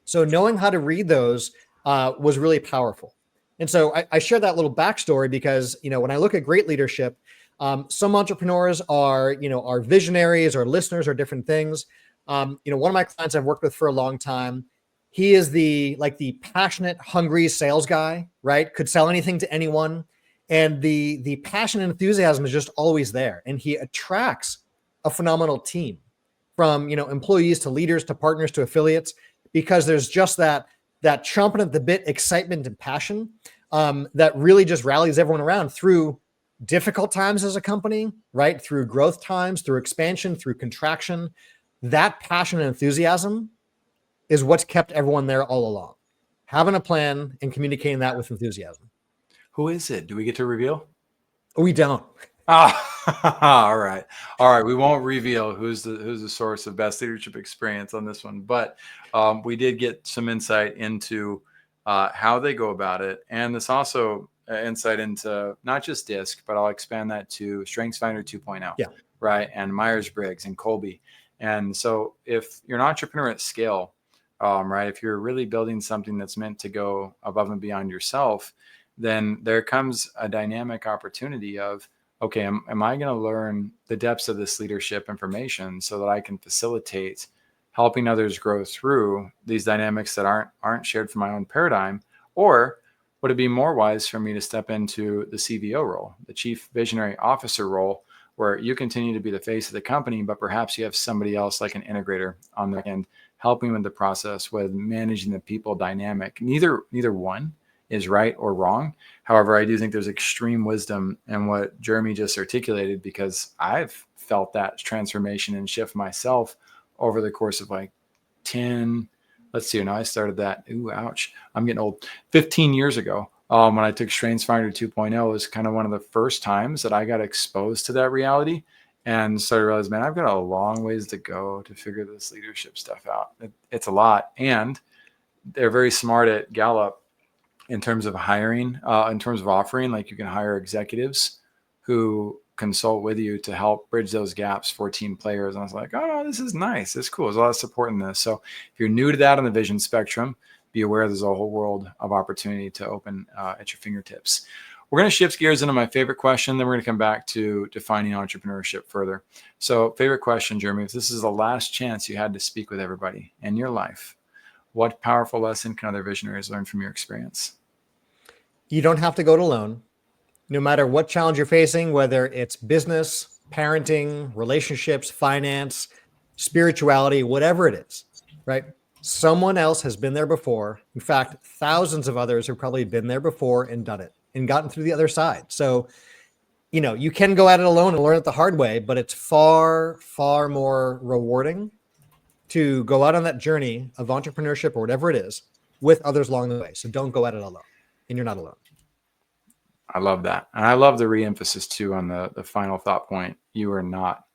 So knowing how to read those was really powerful. And so I share that little backstory because, when I look at great leadership, some entrepreneurs are visionaries or listeners or different things. One of my clients I've worked with for a long time, he is the passionate, hungry sales guy, right? Could sell anything to anyone. And the passion and enthusiasm is just always there. And he attracts a phenomenal team from, employees to leaders to partners to affiliates, because there's just that chomping at the bit excitement and passion that really just rallies everyone around through difficult times as a company, right? Through growth times, through expansion, through contraction. That passion and enthusiasm is what's kept everyone there all along. Having a plan and communicating that with enthusiasm. Who is it? Do we get to reveal? We don't. All right. We won't reveal who's the source of best leadership experience on this one, but we did get some insight into how they go about it, and this also insight into not just DISC, but I'll expand that to StrengthsFinder 2.0. Yeah. Right, and Myers-Briggs and Colby. And so, if you're an entrepreneur at scale, right, if you're really building something that's meant to go above and beyond yourself, then there comes a dynamic opportunity of, okay, am I going to learn the depths of this leadership information so that I can facilitate helping others grow through these dynamics that aren't shared from my own paradigm? Or would it be more wise for me to step into the CVO role, the Chief Visionary Officer role, where you continue to be the face of the company, but perhaps you have somebody else like an integrator on the end helping with the process, with managing the people dynamic? Neither one is right or wrong. However, I do think there's extreme wisdom in what Jeremy just articulated, because I've felt that transformation and shift myself over the course of like 10, let's see, now I started that, I'm getting old, 15 years ago. When I took StrengthsFinder 2.0, it was kind of one of the first times that I got exposed to that reality and started to realize, man, I've got a long ways to go to figure this leadership stuff out. It's a lot. And they're very smart at Gallup in terms of hiring, in terms of offering, like you can hire executives who consult with you to help bridge those gaps for team players. And I was like, oh, this is nice. This is cool. There's a lot of support in this. So if you're new to that on the vision spectrum, be aware there's a whole world of opportunity to open at your fingertips. We're going to shift gears into my favorite question. Then we're going to come back to defining entrepreneurship further. So favorite question, Jeremy, if this is the last chance you had to speak with everybody in your life, what powerful lesson can other visionaries learn from your experience? You don't have to go it alone. No matter what challenge you're facing, whether it's business, parenting, relationships, finance, spirituality, whatever it is, right? Someone else has been there before. In fact, thousands of others have probably been there before and done it and gotten through the other side. So, you can go at it alone and learn it the hard way, but it's far, far more rewarding to go out on that journey of entrepreneurship or whatever it is with others along the way. So don't go at it alone, and you're not alone. I love that. And I love the re-emphasis too on the final thought point. You are not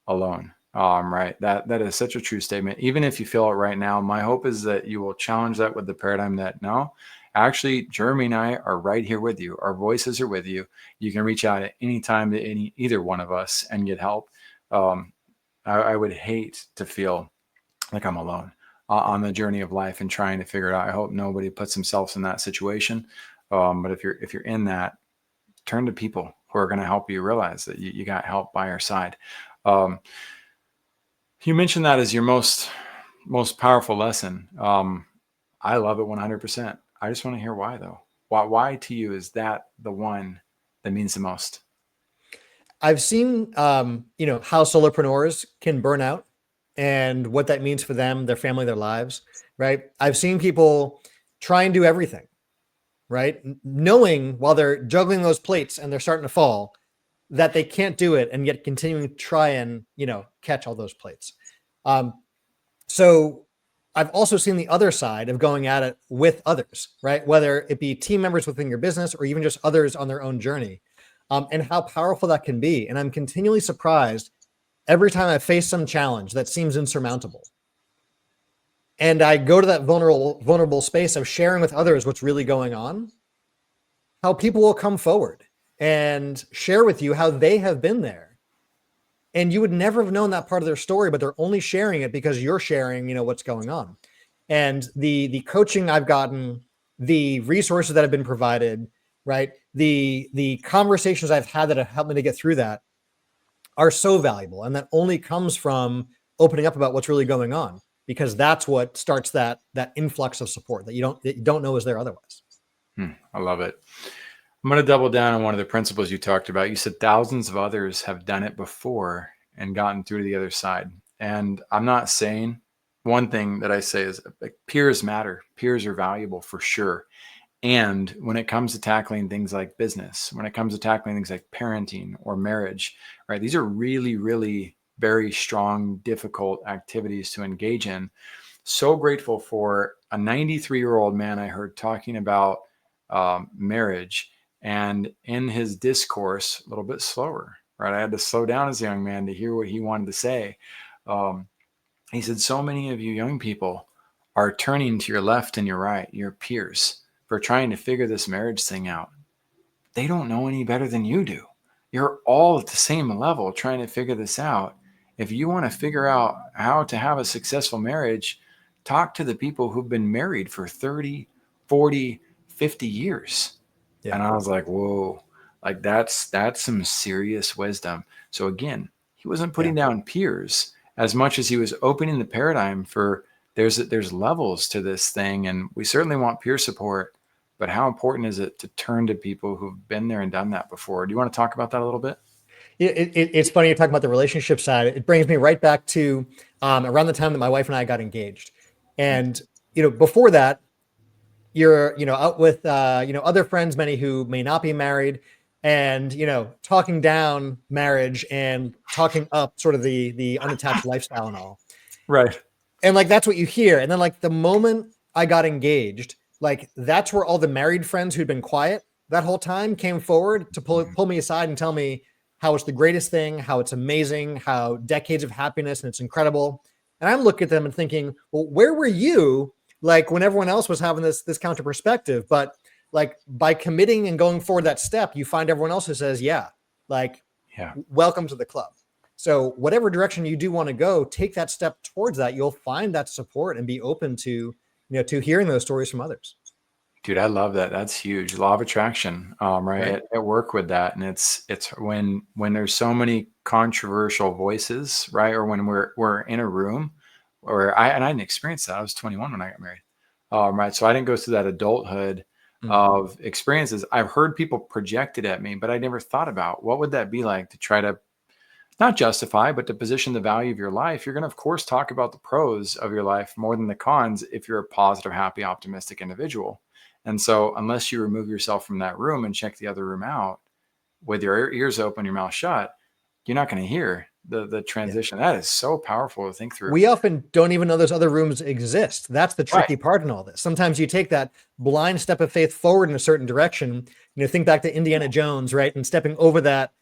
alone. Right. That is such a true statement. Even if you feel it right now, my hope is that you will challenge that with the paradigm that no, actually, Jeremy and I are right here with you. Our voices are with you. You can reach out at any time to either one of us and get help. I would hate to feel like I'm alone on the journey of life and trying to figure it out. I hope nobody puts themselves in that situation. But if you're in that, turn to people who are going to help you realize that you got help by your side. You mentioned that as your most powerful lesson. I love it 100%. I just want to hear why though. Why to you is that the one that means the most? I've seen, how solopreneurs can burn out and what that means for them, their family, their lives, right? I've seen people try and do everything, right? Knowing while they're juggling those plates and they're starting to fall, that they can't do it and yet continuing to try and, catch all those plates. So I've also seen the other side of going at it with others, right? Whether it be team members within your business or even just others on their own journey, and how powerful that can be. And I'm continually surprised every time I face some challenge that seems insurmountable. And I go to that vulnerable space of sharing with others what's really going on, how people will come forward and share with you how they have been there. And you would never have known that part of their story, but they're only sharing it because you're sharing, what's going on. And the coaching I've gotten, the resources that have been provided, right? The conversations I've had that have helped me to get through that are so valuable. And that only comes from opening up about what's really going on, because that's what starts that influx of support that you don't know is there otherwise. I love it. I'm going to double down on one of the principles you talked about. You said thousands of others have done it before and gotten through to the other side. And I'm not saying, one thing that I say is like, peers matter. Peers are valuable for sure. And when it comes to tackling things like business, when it comes to tackling things like parenting or marriage, right? These are really, really very strong, difficult activities to engage in. So grateful for a 93-year-old man I heard talking about marriage, and in his discourse, a little bit slower, right? I had to slow down as a young man to hear what he wanted to say. He said, so many of you young people are turning to your left and your right, your peers, for trying to figure this marriage thing out. They don't know any better than you do. You're all at the same level trying to figure this out. If you want to figure out how to have a successful marriage, talk to the people who've been married for 30, 40, 50 years. Yeah. And I was like, whoa, like that's some serious wisdom. So again, he wasn't putting down peers as much as he was opening the paradigm for there's levels to this thing. And we certainly want peer support, but how important is it to turn to people who've been there and done that before? Do you want to talk about that a little bit? It's funny you're talking about the relationship side. It brings me right back to around the time that my wife and I got engaged. And, before that, you're, out with, other friends, many who may not be married, and, talking down marriage and talking up sort of the unattached lifestyle and all. Right. And like, that's what you hear. And then like the moment I got engaged, like that's where all the married friends who'd been quiet that whole time came forward to pull me aside and tell me how it's the greatest thing, how it's amazing, how decades of happiness and it's incredible. And I'm looking at them and thinking, well, where were you like when everyone else was having this counter perspective? But like by committing and going forward that step, you find everyone else who says, yeah, like Yeah. welcome to the club. So whatever direction you do want to go, take that step towards that. You'll find that support and be open to, to hearing those stories from others. Dude, I love that. That's huge. Law of attraction, right? Right. At work with that, and it's when there's so many controversial voices, right? Or when we're in a room, or I didn't experience that. I was 21 when I got married, right? So I didn't go through that adulthood of experiences. I've heard people project it at me, but I never thought about what would that be like to try to not justify, but to position the value of your life. You're going to, of course, talk about the pros of your life more than the cons if you're a positive, happy, optimistic individual. And so, unless you remove yourself from that room and check the other room out with your ears open, your mouth shut, you're not going to hear the transition. That is so powerful to think through. We often don't even know those other rooms exist. That's the tricky Right. part in all this. Sometimes you take that blind step of faith forward in a certain direction. Think back to Indiana Jones, right? And stepping over that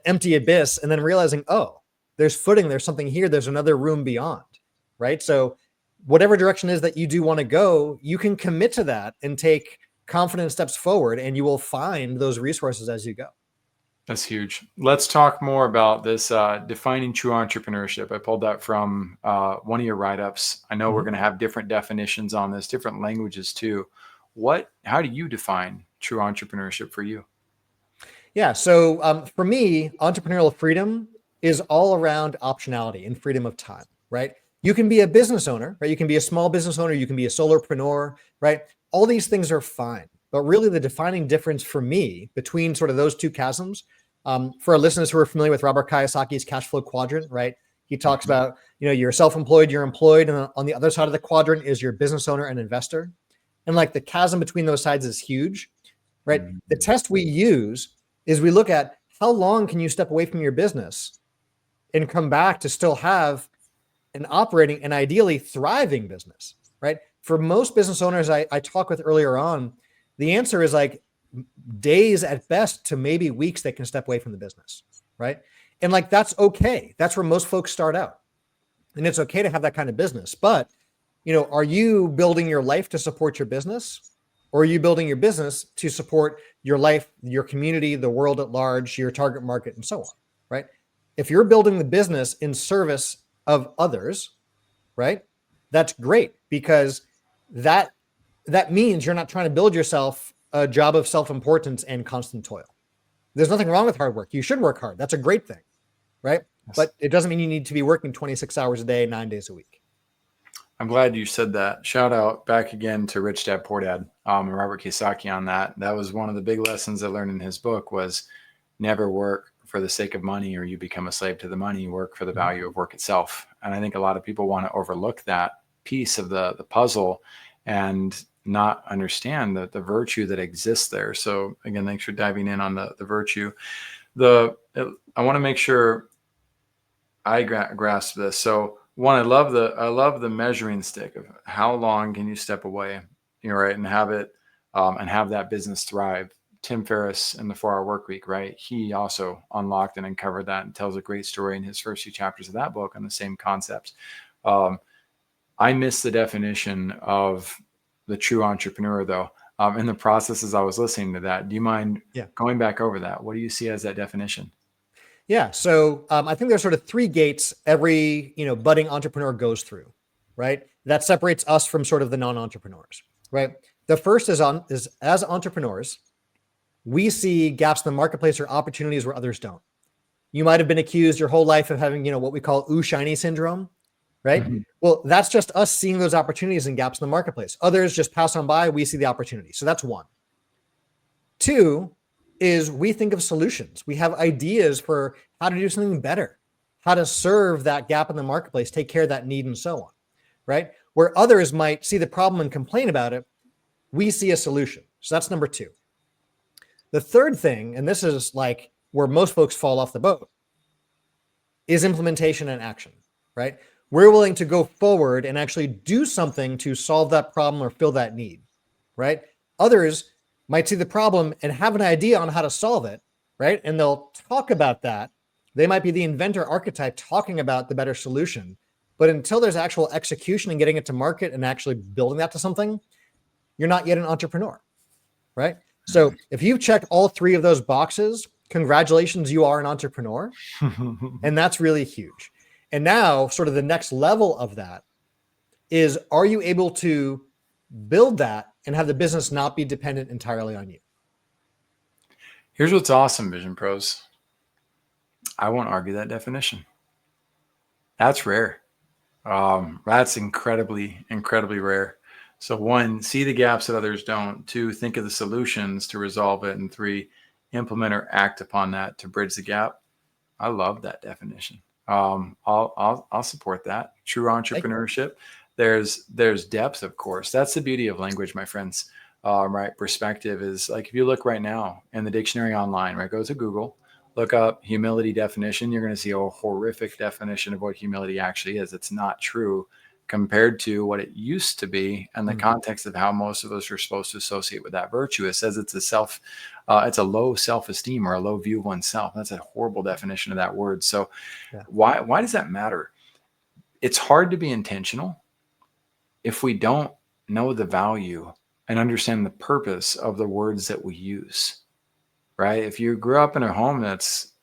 empty abyss and then realizing, oh, there's footing, there's something here, there's another room beyond, right? So whatever direction is that you do want to go, you can commit to that and take confident steps forward and you will find those resources as you go. That's huge. Let's talk more about this defining true entrepreneurship. I pulled that from one of your write-ups. I know we're going to have different definitions on this, different languages too. How do you define true entrepreneurship for you? Yeah. So for me, entrepreneurial freedom is all around optionality and freedom of time, right? You can be a business owner, right? You can be a small business owner. You can be a solopreneur, right? All these things are fine. But really the defining difference for me between sort of those two chasms, for our listeners who are familiar with Robert Kiyosaki's cash flow quadrant, right? He talks about, you're self-employed, you're employed. And on the other side of the quadrant is your business owner and investor. And like the chasm between those sides is huge, right? The test we use is we look at how long can you step away from your business and come back to still have an operating and ideally thriving business, right? For most business owners I talked with earlier on, the answer is like days at best to maybe weeks they can step away from the business, right? And like, that's okay. That's where most folks start out. And it's okay to have that kind of business. But, are you building your life to support your business? Or are you building your business to support your life, your community, the world at large, your target market, and so on, right? If you're building the business in service of others, right, that's great because that means you're not trying to build yourself a job of self-importance and constant toil. There's nothing wrong with hard work. You should work hard. That's a great thing, right? Yes. But it doesn't mean you need to be working 26 hours a day, 9 days a week. I'm glad you said that. Shout out back again to Rich Dad Poor Dad and Robert Kiyosaki on that. That was one of the big lessons I learned in his book was never work for the sake of money or you become a slave to the money, work for the value of work itself. And I think a lot of people want to overlook that piece of the puzzle and not understand the virtue that exists there. So again, thanks for diving in on the virtue. I want to make sure I grasp this. So one, I love the measuring stick of how long can you step away, right, and have it and have that business thrive. Tim Ferriss in the 4-Hour Workweek, right? He also unlocked and uncovered that and tells a great story in his first few chapters of that book on the same concepts. I missed the definition of the true entrepreneur though. In the process as I was listening to that, do you mind going back over that? What do you see as that definition? Yeah. So I think there's sort of 3 gates every, budding entrepreneur goes through, right? That separates us from sort of the non-entrepreneurs, right? The first is as entrepreneurs, we see gaps in the marketplace or opportunities where others don't. You might have been accused your whole life of having, what we call ooh shiny syndrome, right? Mm-hmm. Well, that's just us seeing those opportunities and gaps in the marketplace. Others just pass on by. We see the opportunity. So that's 1. 2 is we think of solutions. We have ideas for how to do something better, how to serve that gap in the marketplace, take care of that need and so on, right? Where others might see the problem and complain about it, we see a solution. So that's number 2. The third thing, and this is like where most folks fall off the boat, is implementation and action, right? We're willing to go forward and actually do something to solve that problem or fill that need. right? Others might see the problem and have an idea on how to solve it, right? And they'll talk about that. They might be the inventor archetype talking about the better solution. But until there's actual execution and getting it to market and actually building that to something, you're not yet an entrepreneur, right? So if you've checked all three of those boxes, congratulations, you are an entrepreneur. And that's really huge. And now sort of the next level of that is, are you able to build that and have the business not be dependent entirely on you? Here's what's awesome, Vision Pros. I won't argue that definition. That's rare. That's incredibly, incredibly rare. So 1, see the gaps that others don't. 2, think of the solutions to resolve it. And 3, implement or act upon that to bridge the gap. I love that definition. I'll support that. True entrepreneurship. There's depth, of course. That's the beauty of language, my friends. Right? Perspective is like, if you look right now in the dictionary online, right? Go to Google, look up humility definition. You're going to see a horrific definition of what humility actually is. It's not true compared to what it used to be and the context of how most of us are supposed to associate with that virtue. It says it's a low self-esteem or a low view of oneself. That's a horrible definition of that word. So why does that matter? It's hard to be intentional if we don't know the value and understand the purpose of the words that we use, right? If you grew up in a home that's,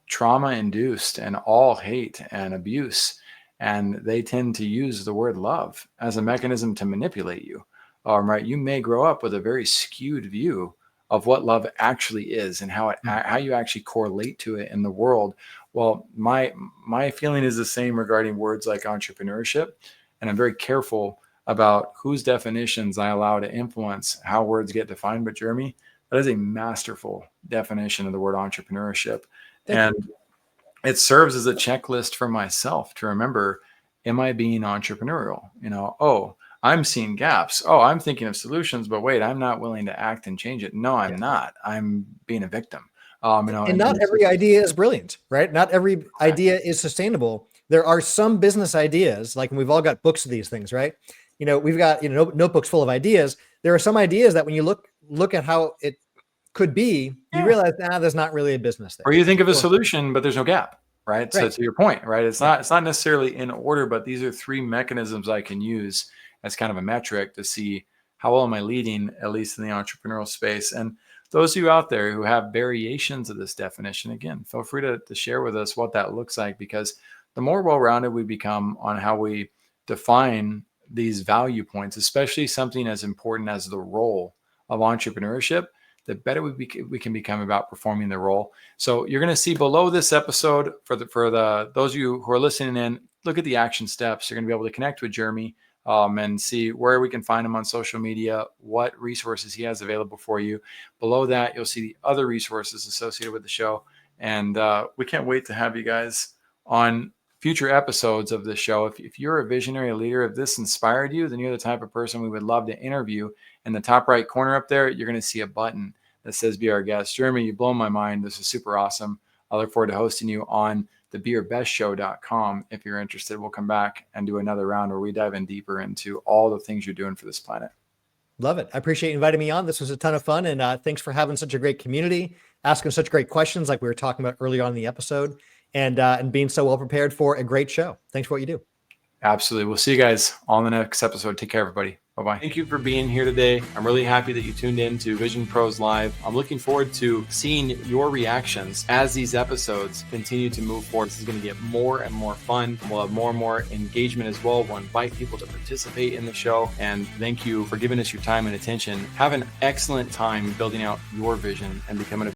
trauma induced and all hate and abuse, and they tend to use the word love as a mechanism to manipulate you, right? You may grow up with a very skewed view of what love actually is and how you actually correlate to it in the world. Well, my feeling is the same regarding words like entrepreneurship, and I'm very careful about whose definitions I allow to influence how words get defined. But Jeremy, that is a masterful definition of the word entrepreneurship. And it serves as a checklist for myself to remember, am I being entrepreneurial? I'm seeing gaps. Oh, I'm thinking of solutions, but wait, I'm not willing to act and change it. No, I'm not. I'm being a victim. And not every idea is brilliant, right? Not every idea is sustainable. There are some business ideas, like we've all got books of these things, right? We've got notebooks full of ideas. There are some ideas that when you look at how it could be, you realize, there's not really a business there. Or you think of a solution, but there's no gap, right? So to your point, right? It's not necessarily in order, but these are 3 mechanisms I can use as kind of a metric to see how well am I leading, at least in the entrepreneurial space. And those of you out there who have variations of this definition, again, feel free to share with us what that looks like, because the more well-rounded we become on how we define these value points, especially something as important as the role of entrepreneurship, the better we can become about performing the role. So you're going to see below this episode, for those of you who are listening in, look at the action steps. You're going to be able to connect with Jeremy and see where we can find him on social media, what resources he has available for you. Below that, you'll see the other resources associated with the show. And we can't wait to have you guys on future episodes of the show. If you're a visionary leader, if this inspired you, then you're the type of person we would love to interview. In the top right corner up there, you're going to see a button that says Be Our Guest. Jeremy, you blow my mind. This is super awesome. I look forward to hosting you on the BeYourBestShow.com. If you're interested, we'll come back and do another round where we dive in deeper into all the things you're doing for this planet. Love it. I appreciate you inviting me on. This was a ton of fun. And thanks for having such a great community, asking such great questions like we were talking about earlier on in the episode, and being so well prepared for a great show. Thanks for what you do. Absolutely. We'll see you guys on the next episode. Take care, everybody. Bye-bye. Thank you for being here today. I'm really happy that you tuned in to Vision Pros Live. I'm looking forward to seeing your reactions as these episodes continue to move forward. This is going to get more and more fun. We'll have more and more engagement as well. We'll invite people to participate in the show. And thank you for giving us your time and attention. Have an excellent time building out your vision and becoming a